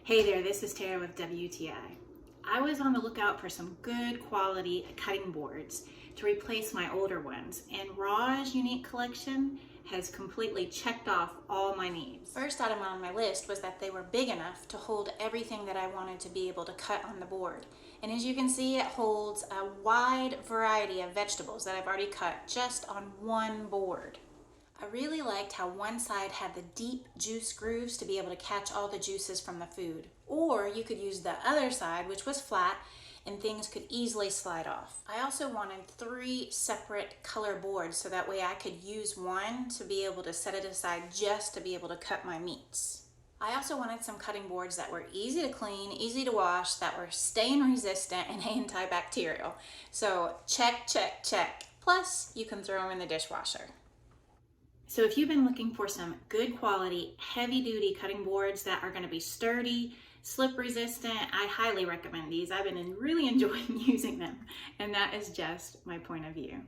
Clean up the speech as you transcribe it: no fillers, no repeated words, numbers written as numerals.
Hey there, this is Tara with WTI. I was on the lookout for some good quality cutting boards to replace my older ones, and Raj Unique Collection has completely checked off all my needs. First item on my list was that they were big enough to hold everything that I wanted to be able to cut on the board. And as you can see, it holds a wide variety of vegetables that I've already cut just on one board. I really liked how one side had the deep juice grooves to be able to catch all the juices from the food. Or you could use the other side, which was flat, and things could easily slide off. I also wanted 3 separate color boards so that way I could use one to be able to set it aside just to be able to cut my meats. I also wanted some cutting boards that were easy to clean, easy to wash, that were stain resistant and antibacterial. So check, check, check. Plus, you can throw them in the dishwasher. So if you've been looking for some good quality, heavy duty cutting boards that are going to be sturdy, slip resistant, I highly recommend these. I've been really enjoying using them, and that is just my point of view.